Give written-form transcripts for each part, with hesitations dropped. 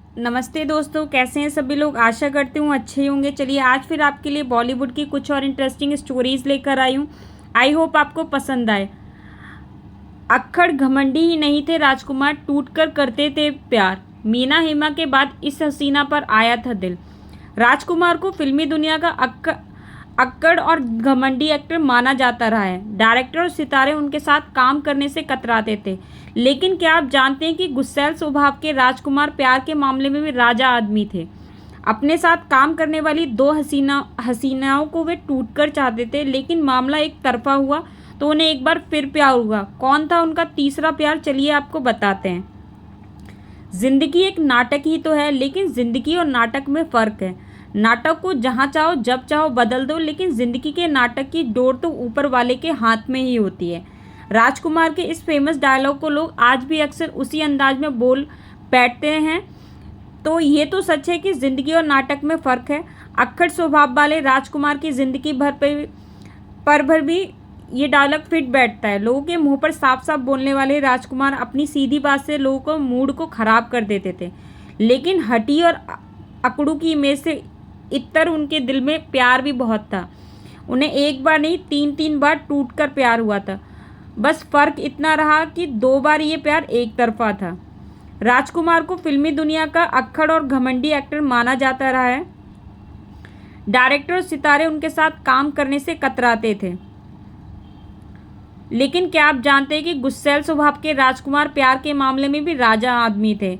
नमस्ते दोस्तों, कैसे हैं सभी लोग। आशा करती हूँ अच्छे होंगे। चलिए आज फिर आपके लिए बॉलीवुड की कुछ और इंटरेस्टिंग स्टोरीज लेकर आई हूँ। आई होप आपको पसंद आए। अक्खड़ घमंडी ही नहीं थे राजकुमार, टूटकर करते थे प्यार। मीना हेमा के बाद इस हसीना पर आया था दिल। राजकुमार को फिल्मी दुनिया का अक्कड़ और घमंडी एक्टर माना जाता रहा है। डायरेक्टर और सितारे उनके साथ काम करने से कतराते थे। लेकिन क्या आप जानते हैं कि गुस्सैल स्वभाव के राजकुमार प्यार के मामले में भी राजा आदमी थे। अपने साथ काम करने वाली दो हसीनाओं को वे टूटकर चाहते थे, लेकिन मामला एक तरफा हुआ तो उन्हें एक बार फिर प्यार हुआ। कौन था उनका तीसरा प्यार, चलिए आपको बताते हैं। जिंदगी एक नाटक ही तो है, लेकिन जिंदगी और नाटक में फ़र्क है। नाटक को जहाँ चाहो जब चाहो बदल दो, लेकिन जिंदगी के नाटक की डोर तो ऊपर वाले के हाथ में ही होती है। राजकुमार के इस फेमस डायलॉग को लोग आज भी अक्सर उसी अंदाज में बोल बैठते हैं। तो ये तो सच है कि जिंदगी और नाटक में फ़र्क है। अक्खड़ स्वभाव वाले राजकुमार की जिंदगी भर भी ये डायलॉग फिट बैठता है। लोगों के मुंह पर साफ साफ बोलने वाले राजकुमार अपनी सीधी बात से लोगों को मूड को ख़राब कर देते थे, लेकिन हटी और अकड़ू की इमेज से इतर उनके दिल में प्यार भी बहुत था। उन्हें एक बार नहीं, तीन तीन बार टूट कर प्यार हुआ था। बस फ़र्क इतना रहा कि 2 बार ये प्यार एक तरफा था। राजकुमार को फिल्मी दुनिया का अक्खड़ और घमंडी एक्टर माना जाता रहा है। डायरेक्टर और सितारे उनके साथ काम करने से कतराते थे। लेकिन क्या आप जानते हैं कि गुस्सैल स्वभाव के राजकुमार प्यार के मामले में भी राजा आदमी थे।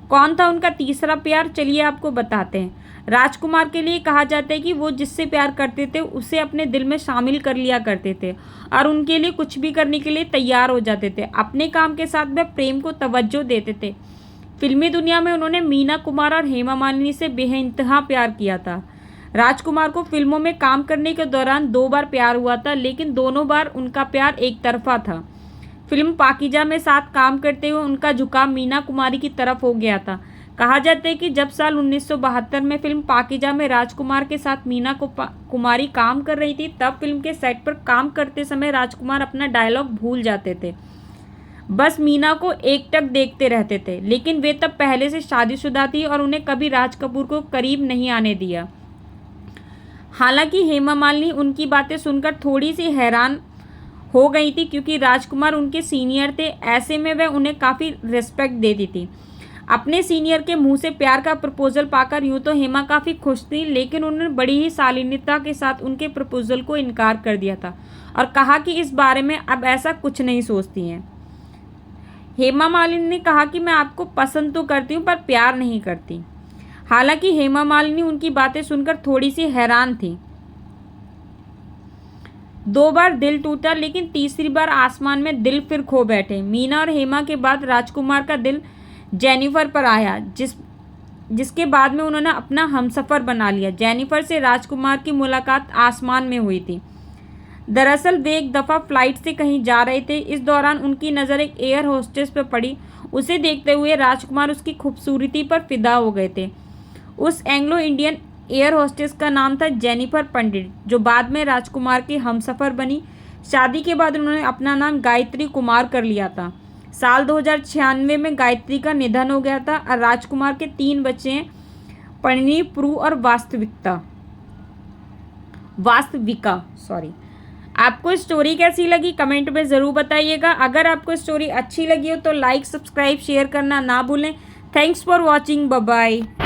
कौन था उनका तीसरा प्यार, चलिए आपको बताते हैं। राजकुमार के लिए कहा जाता है कि वो जिससे प्यार करते थे उसे अपने दिल में शामिल कर लिया करते थे और उनके लिए कुछ भी करने के लिए तैयार हो जाते थे। अपने काम के साथ वह प्रेम को तवज्जो देते थे। फिल्मी दुनिया में उन्होंने मीना कुमार और हेमा मालिनी से बेइंतहा प्यार किया था। राजकुमार को फिल्मों में काम करने के दौरान 2 बार प्यार हुआ था, लेकिन दोनों बार उनका प्यार एक तरफा था। फिल्म पाकीजा में साथ काम करते हुए उनका झुकाव मीना कुमारी की तरफ हो गया था। कहा जाता है कि जब साल 1972 में फिल्म पाकीजा में राजकुमार के साथ मीना कुमारी काम कर रही थी, तब फिल्म के सेट पर काम करते समय राजकुमार अपना डायलॉग भूल जाते थे। बस मीना को एकटक देखते रहते थे, लेकिन वे तब पहले से शादीशुदा थी और उन्हें कभी राज कपूर को करीब नहीं आने दिया। हालांकि हेमा मालिनी उनकी बातें सुनकर थोड़ी सी हैरान हो गई थी, क्योंकि राजकुमार उनके सीनियर थे। ऐसे में वह उन्हें काफ़ी रिस्पेक्ट देती थी। अपने सीनियर के मुंह से प्यार का प्रपोजल पाकर यूँ तो हेमा काफ़ी खुश थी, लेकिन उन्होंने बड़ी ही शालीनता के साथ उनके प्रपोजल को इनकार कर दिया था और कहा कि इस बारे में अब ऐसा कुछ नहीं सोचती हैं। हेमा मालिनी ने कहा कि मैं आपको पसंद तो करती हूँ पर प्यार नहीं करती। हालांकि हेमा मालिनी उनकी बातें सुनकर थोड़ी सी हैरान थी। 2 बार दिल टूटा, लेकिन तीसरी बार आसमान में दिल फिर खो बैठे। मीना और हेमा के बाद राजकुमार का दिल जेनिफर पर आया, जिसके बाद में उन्होंने अपना हमसफ़र बना लिया। जेनिफर से राजकुमार की मुलाकात आसमान में हुई थी। दरअसल वे एक दफ़ा फ्लाइट से कहीं जा रहे थे। इस दौरान उनकी नज़र एक एयर होस्टेस पर पड़ी। उसे देखते हुए राजकुमार उसकी खूबसूरती पर फिदा हो गए थे। उस एंग्लो इंडियन एयर होस्टेस का नाम था जेनिफर पंडित, जो बाद में राजकुमार की हमसफ़र बनी। शादी के बाद उन्होंने अपना नाम गायत्री कुमार कर लिया था। साल 2096 में गायत्री का निधन हो गया था और राजकुमार के 3 बच्चे हैं, परिणी, प्रू और वास्तविका। आपको स्टोरी कैसी लगी कमेंट में ज़रूर बताइएगा। अगर आपको स्टोरी अच्छी लगी हो तो लाइक, सब्सक्राइब, शेयर करना ना भूलें। Thanks for watching. Bye bye.